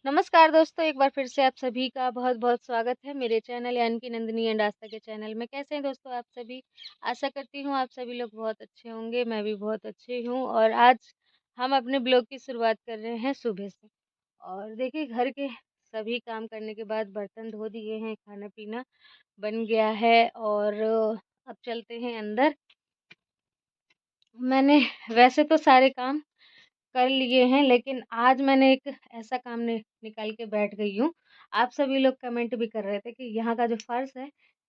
नमस्कार दोस्तों, एक बार फिर से आप सभी का बहुत-बहुत स्वागत है मेरे चैनल यानी कि नंदिनी एंड आस्था के चैनल में। कैसे हैं दोस्तों आप सभी? आशा करती हूँ आप सभी लोग बहुत अच्छे होंगे, मैं भी बहुत अच्छी हूँ और आज हम अपने ब्लॉग की शुरुआत कर रहे हैं सुबह से। और देखिए घर के सभी काम करने के बाद बर्तन धो दिए हैं, खाना-पीना बन गया है और अब चलते हैं अंदर। मैंने वैसे तो सारे काम कर लिए हैं, लेकिन आज मैंने एक ऐसा काम निकाल के बैठ गई हूँ। आप सभी लोग कमेंट भी कर रहे थे कि यहाँ का जो फर्श है,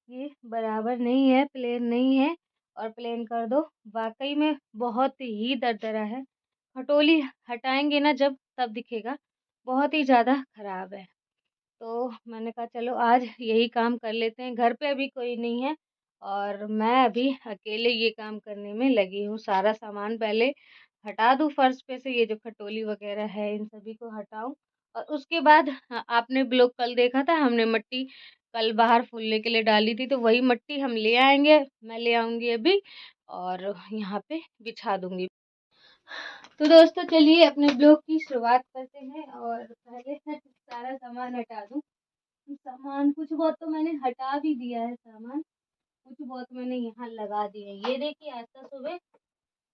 ये बराबर नहीं है, प्लेन नहीं है और प्लेन कर दो। वाक़ई में बहुत ही दरदरा है। खटोली हटाएँगे ना जब तब दिखेगा, बहुत ही ज़्यादा खराब है। तो मैंने कहा चलो आज यही काम कर लेते हैं। घर पे अभी कोई नहीं है और मैं अभी अकेले ये काम करने में लगी हूँ। सारा सामान पहले हटा दूँ फर्श पे से, ये जो खटोली वगैरह है इन सभी को हटाऊँ और उसके बाद आपने ब्लॉग कल देखा था, हमने मिट्टी कल बाहर फूलने के लिए डाली थी, तो वही मिट्टी हम ले आएँगे। मैं ले आऊँगी अभी और यहाँ पे बिछा दूँगी। तो दोस्तों चलिए अपने ब्लॉग की शुरुआत करते हैं और पहले मैं सारा सामान हटा दूँ। सामान कुछ बहुत तो मैंने हटा भी दिया है सामान, कुछ बहुत मैंने यहाँ लगा दिए हैं। ये देखिए आज तो सुबह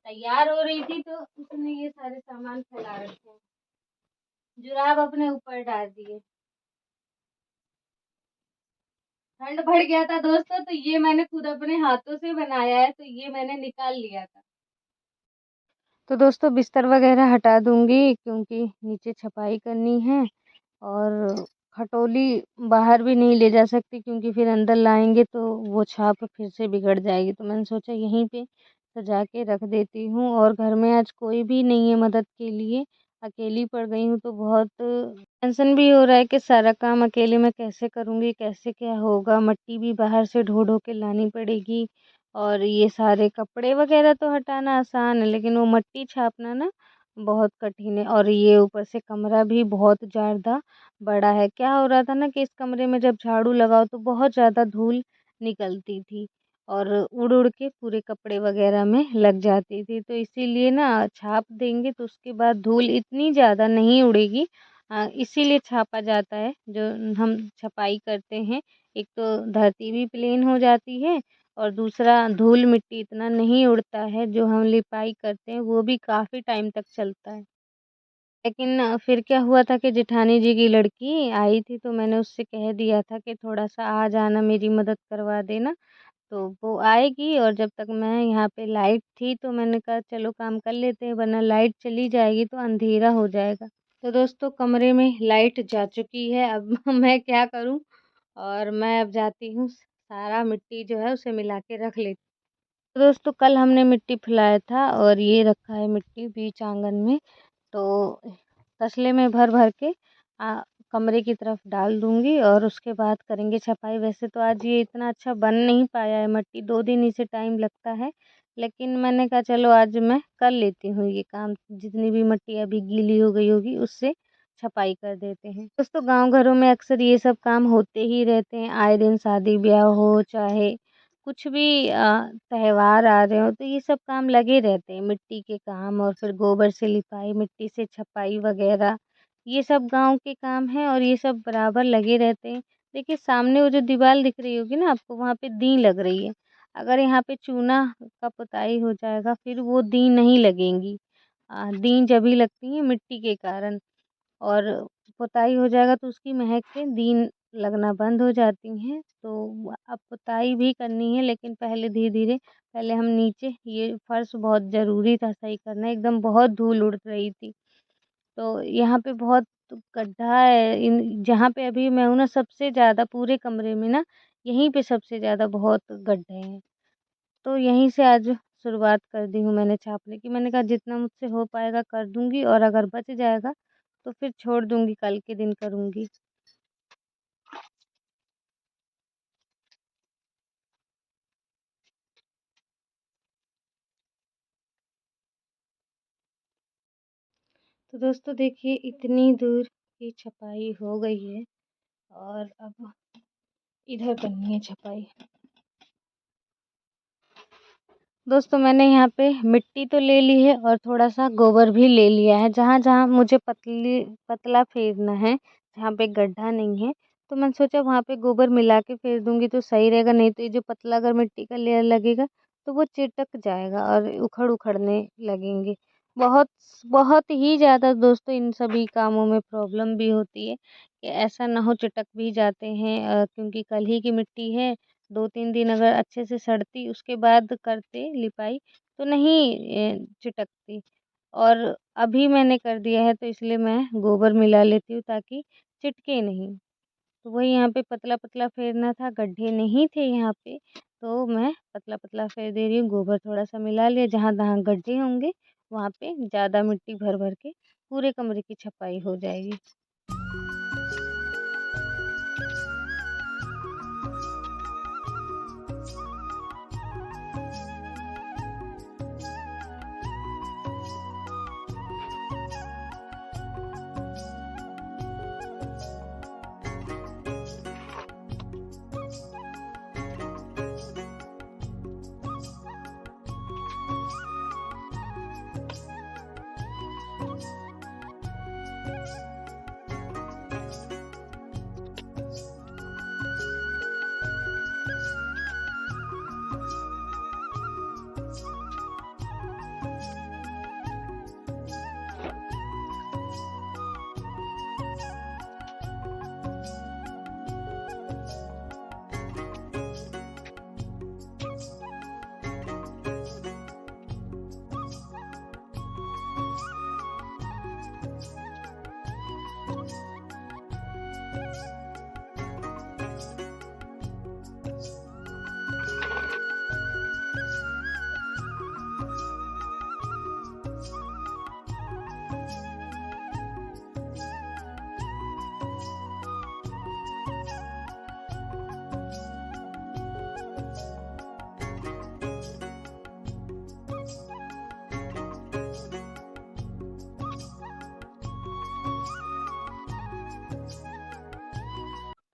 तैयार हो रही थी तो उसने ये सारे सामान फैला रखे हैं। जुराब अपने ऊपर डाल दिए। ठंड बढ़ गया था दोस्तों, तो ये मैंने खुद अपने हाथों से बनाया है, तो ये मैंने निकाल लिया था। तो दोस्तों बिस्तर वगैरह हटा दूंगी क्योंकि नीचे छपाई करनी है और खटोली बाहर भी नहीं ले जा सकती क्योंकि फिर अंदर लाएंगे तो वो छाप फिर से बिगड़ जाएगी। तो मैंने सोचा यहीं पे सजा के रख देती हूँ और घर में आज कोई भी नहीं है मदद के लिए, अकेली पड़ गई हूँ तो बहुत टेंशन भी हो रहा है कि सारा काम अकेले मैं कैसे करूँगी, कैसे क्या होगा। मिट्टी भी बाहर से ढो ढो के लानी पड़ेगी और ये सारे कपड़े वगैरह तो हटाना आसान है, लेकिन वो मिट्टी छापना ना बहुत कठिन है। और ये ऊपर से कमरा भी बहुत ज़्यादा बड़ा है। क्या हो रहा था ना कि इस कमरे में जब झाड़ू लगाओ तो बहुत ज़्यादा धूल निकलती थी और उड़-उड़ के पूरे कपड़े वगैरह में लग जाती थी। तो इसीलिए ना छाप देंगे तो उसके बाद धूल इतनी ज़्यादा नहीं उड़ेगी। इसीलिए छापा जाता है जो हम छपाई करते हैं। एक तो धरती भी प्लेन हो जाती है और दूसरा धूल मिट्टी इतना नहीं उड़ता है। जो हम लिपाई करते हैं वो भी काफ़ी टाइम तक चलता है। लेकिन फिर क्या हुआ था कि जेठानी जी की लड़की आई थी तो मैंने उससे कह दिया था कि थोड़ा-सा आ जाना, मेरी मदद करवा देना। तो वो आएगी और जब तक मैं यहाँ पे लाइट थी तो मैंने कहा चलो काम कर लेते हैं, वरना लाइट चली जाएगी तो अंधेरा हो जाएगा। तो दोस्तों कमरे में लाइट जा चुकी है, अब मैं क्या करूँ? और मैं अब जाती हूँ सारा मिट्टी जो है उसे मिला के रख लेती। तो दोस्तों कल हमने मिट्टी फैलाया था और ये रखा है मिट्टी बीच आँगन में। तो तसले में भर-भर के कमरे की तरफ डाल दूँगी और उसके बाद करेंगे छपाई। वैसे तो आज ये इतना अच्छा बन नहीं पाया है मिट्टी, 2 दिन इसे टाइम लगता है। लेकिन मैंने कहा चलो आज मैं कर लेती हूँ ये काम, जितनी भी मिट्टी अभी गीली हो गई होगी उससे छपाई कर देते हैं। दोस्तों गाँव घरों में अक्सर ये सब काम होते ही रहते हैं, आए दिन शादी-ब्याह हो चाहे कुछ भी त्योहार आ रहे हो तो ये सब काम लगे रहते हैं, मिट्टी के काम और फिर गोबर से लिपाई, मिट्टी से छपाई वगैरह, ये सब गाँव के काम हैं और ये सब बराबर लगे रहते हैं। देखिए सामने वो जो दीवार दिख रही होगी ना आपको, वहाँ पे दीं लग रही है। अगर यहाँ पे चूना का पुताई हो जाएगा फिर वो दीं नहीं लगेंगी। दीं जभी लगती हैं मिट्टी के कारण और पुताई हो जाएगा तो उसकी महक से दीन लगना बंद हो जाती हैं। तो अब पुताई भी करनी है, लेकिन पहले धीरे-धीरे पहले हम नीचे ये फर्श बहुत ज़रूरी था सही करना, एकदम बहुत धूल उड़ रही थी। तो यहाँ पे बहुत गड्ढा है, इन जहाँ पे अभी मैं हूँ ना सबसे ज़्यादा पूरे कमरे में ना यहीं पे सबसे ज़्यादा बहुत गड्ढे हैं। तो यहीं से आज शुरुआत कर दी हूँ मैंने छापने की। मैंने कहा जितना मुझसे हो पाएगा कर दूँगी और अगर बच जाएगा तो फिर छोड़ दूँगी, कल के दिन करूँगी। तो दोस्तों देखिए इतनी दूर की छपाई हो गई है और अब इधर करनी है छपाई। दोस्तों मैंने यहाँ पे मिट्टी तो ले ली है और थोड़ा-सा गोबर भी ले लिया है। जहाँ-जहाँ मुझे पतला फेरना है, जहाँ पे गड्ढा नहीं है, तो मैंने सोचा वहाँ पे गोबर मिला के फेर दूँगी तो सही रहेगा, नहीं तो ये जो पतला अगर मिट्टी का लेयर लगेगा, तो वो चिटक जाएगा और उखड़ने लगेंगे। बहुत बहुत ही ज़्यादा दोस्तों इन सभी कामों में प्रॉब्लम भी होती है कि ऐसा ना हो चिटक भी जाते हैं, क्योंकि कल ही की मिट्टी है, 2-3 दिन अगर अच्छे से सड़ती उसके बाद करते लिपाई तो नहीं चिटकती। और अभी मैंने कर दिया है तो इसलिए मैं गोबर मिला लेती हूँ ताकि चिटके नहीं। तो वही यहाँ पे पतला-पतला फेरना था, गड्ढे नहीं थे यहाँ पे, तो मैं पतला-पतला फेर दे रही हूँ। गोबर थोड़ा-सा मिला लिया, जहाँ-जहाँ गड्ढे होंगे वहाँ पे ज़्यादा मिट्टी भर-भर के पूरे कमरे की छपाई हो जाएगी।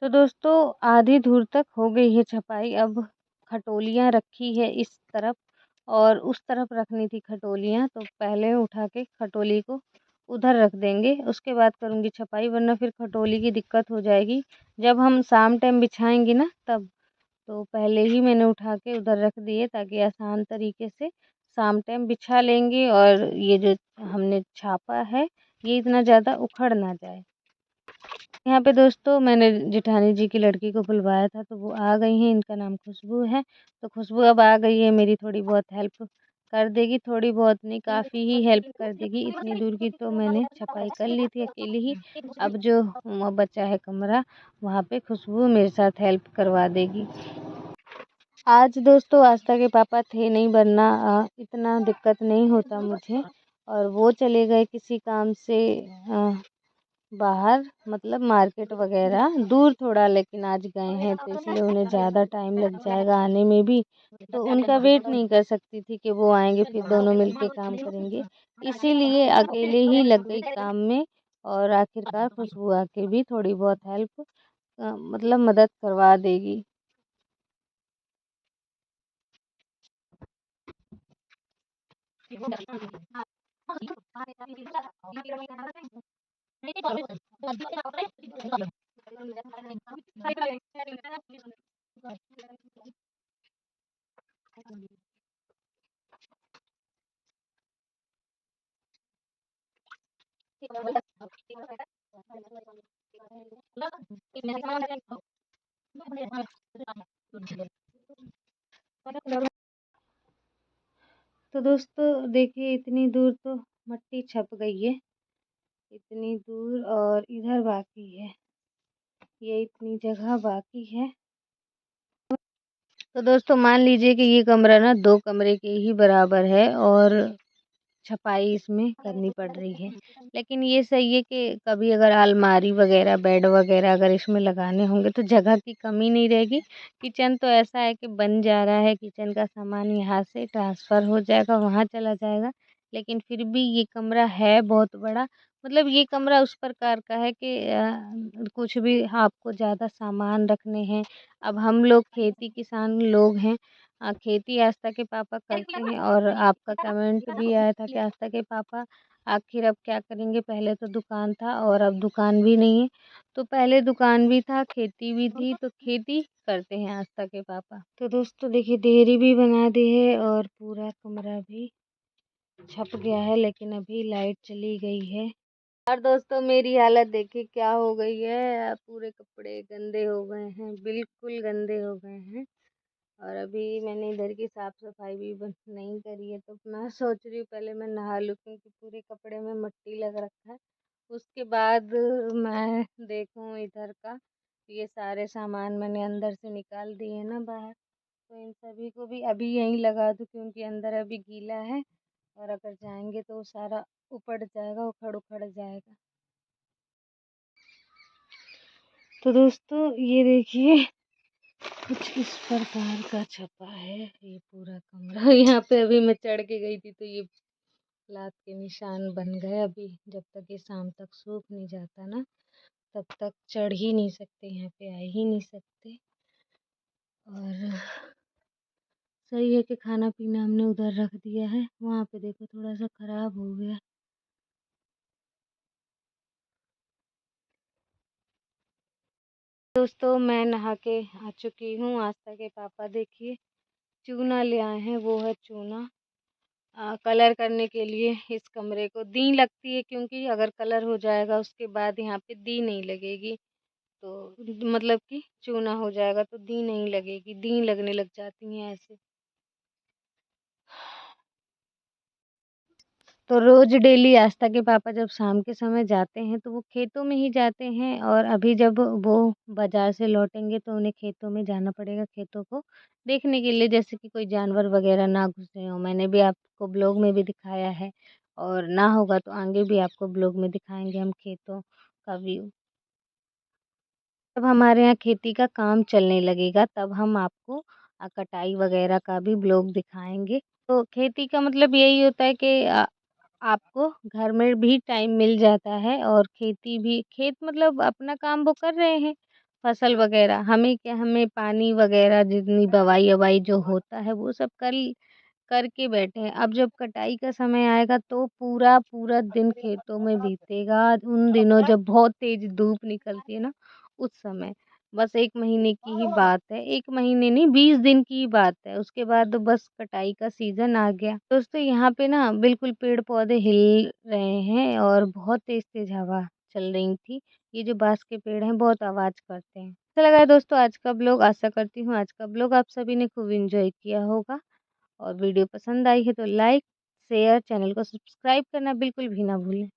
तो दोस्तों आधी धूर तक हो गई है छपाई। अब खटोलियाँ रखी है इस तरफ और उस तरफ रखनी थी खटोलियाँ, तो पहले उठा के खटोली को उधर रख देंगे, उसके बाद करूँगी छपाई, वरना फिर खटोली की दिक्कत हो जाएगी। जब हम शाम टाइम बिछाएंगे ना तब, तो पहले ही मैंने उठा के उधर रख दिए ताकि आसान तरीके से शाम टाइम बिछा लेंगे और ये जो हमने छापा है ये इतना ज़्यादा उखड़ ना जाए। यहाँ पे दोस्तों मैंने जेठानी जी की लड़की को बुलवाया था तो वो आ गई हैं, इनका नाम खुशबू है। तो खुशबू अब आ गई है, मेरी थोड़ी बहुत हेल्प कर देगी, थोड़ी बहुत नहीं काफ़ी ही हेल्प कर देगी। इतनी दूर की तो मैंने छपाई कर ली थी अकेले ही, अब जो बचा है कमरा वहाँ पे खुशबू मेरे साथ हेल्प करवा देगी। आज दोस्तों आस्था के पापा थे नहीं, वरना इतना दिक्कत नहीं होता मुझे, और वो चले गए किसी काम से बाहर, मतलब मार्केट वगैरह दूर थोड़ा, लेकिन आज गए हैं तो इसलिए उन्हें ज़्यादा टाइम लग जाएगा आने में भी, तो उनका वेट नहीं कर सकती थी कि वो आएंगे फिर दोनों मिलके काम करेंगे, इसीलिए अकेले ही लग गई काम में। और आखिरकार खुशबू आके भी थोड़ी बहुत हेल्प मतलब मदद करवा देगी। तो दोस्तों देखिए इतनी दूर तो मट्टी छप गई है, इतनी दूर, और इधर बाकी है, ये इतनी जगह बाकी है। तो दोस्तों मान लीजिए कि ये कमरा ना 2 कमरे के ही बराबर है और छपाई इसमें करनी पड़ रही है। लेकिन ये सही है कि कभी अगर अलमारी वगैरह, बेड वगैरह अगर इसमें लगाने होंगे तो जगह की कमी नहीं रहेगी। किचन तो ऐसा है कि बन जा रहा है, किचन का सामान यहाँ से ट्रांसफ़र हो जाएगा, वहाँ चला जाएगा। लेकिन फिर भी ये कमरा है बहुत बड़ा, मतलब ये कमरा उस प्रकार का है कि कुछ भी आपको ज़्यादा सामान रखने हैं। अब हम लोग खेती किसान लोग हैं, खेती आस्था के पापा करते हैं और आपका कमेंट भी आया था कि आस्था के पापा आखिर अब क्या करेंगे। पहले तो दुकान था और अब दुकान भी नहीं है। तो पहले दुकान भी था, खेती भी थी, तो खेती करते हैं आस्था के पापा। तो दोस्तों देखिए देहरी भी बना दी है और पूरा कमरा भी छप गया है, लेकिन अभी लाइट चली गई है। और दोस्तों मेरी हालत देखिए क्या हो गई है। पूरे कपड़े गंदे हो गए हैं, बिल्कुल गंदे हो गए हैं। और अभी मैंने इधर की साफ सफाई भी नहीं करी है, तो मैं सोच रही हूँ पहले मैं नहा लूँ, क्योंकि पूरे कपड़े में मिट्टी लग रखा है। उसके बाद मैं देखूँ इधर का। ये सारे सामान मैंने अंदर से निकाल दिए ना बाहर, तो इन सभी को भी अभी यहीं लगा दूँ, क्योंकि अंदर अभी गीला है और अगर जाएंगे तो वो सारा उपड़ जाएगा, उखड़ उखड़ जाएगा। तो दोस्तों ये देखिए कुछ इस प्रकार का छपा है ये पूरा कमरा। यहाँ पे अभी मैं चढ़ के गई थी तो ये लात के निशान बन गए। अभी जब तक ये शाम तक सूख नहीं जाता ना, तब तक चढ़ ही नहीं सकते, यहाँ पे आ ही नहीं सकते। और सही है कि खाना पीना हमने उधर रख दिया है। वहाँ पे देखो थोड़ा सा खराब हो गया। दोस्तों मैं नहा के आ चुकी हूँ। आस्था के पापा देखिए चूना ले आए हैं, वो है चूना कलर करने के लिए। इस कमरे को दी लगती है, क्योंकि अगर कलर हो जाएगा उसके बाद यहाँ पे दी नहीं लगेगी, तो मतलब कि चूना हो जाएगा तो दी नहीं लगेगी, दी लगने लग जाती हैं ऐसे। तो रोज डेली आस्था के पापा जब शाम के समय जाते हैं तो वो खेतों में ही जाते हैं, और अभी जब वो बाजार से लौटेंगे तो उन्हें खेतों में जाना पड़ेगा, खेतों को देखने के लिए, जैसे कि कोई जानवर वगैरह ना घुसे हो। मैंने भी आपको ब्लॉग में भी दिखाया है, और ना होगा तो आगे भी आपको ब्लॉग में दिखाएंगे हम खेतों का व्यू। जब हमारे यहाँ खेती का काम चलने लगेगा तब हम आपको कटाई वगैरह का भी ब्लॉग दिखाएंगे। तो खेती का मतलब यही होता है कि आपको घर में भी टाइम मिल जाता है, और खेती भी, खेत मतलब अपना काम वो कर रहे हैं, फसल वगैरह। हमें क्या, हमें पानी वगैरह जितनी दवाई ववाई जो होता है वो सब कर करके बैठे हैं। अब जब कटाई का समय आएगा तो पूरा पूरा दिन खेतों में बीतेगा। उन दिनों जब बहुत तेज धूप निकलती है ना, उस समय। बस 1 महीने की ही बात है, 1 महीने नहीं, 20 दिन की ही बात है। उसके बाद तो बस कटाई का सीजन आ गया। दोस्तों यहाँ पे ना बिल्कुल पेड़ पौधे हिल रहे हैं और बहुत तेज तेज हवा चल रही थी। ये जो बांस के पेड़ हैं बहुत आवाज करते हैं। अच्छा लगा है दोस्तों आज का ब्लॉग। आशा करती हूँ आज का ब्लॉग आप सभी ने खूब एंजॉय किया होगा। और वीडियो पसंद आई है तो लाइक शेयर, चैनल को सब्सक्राइब करना बिल्कुल भी ना भूलें।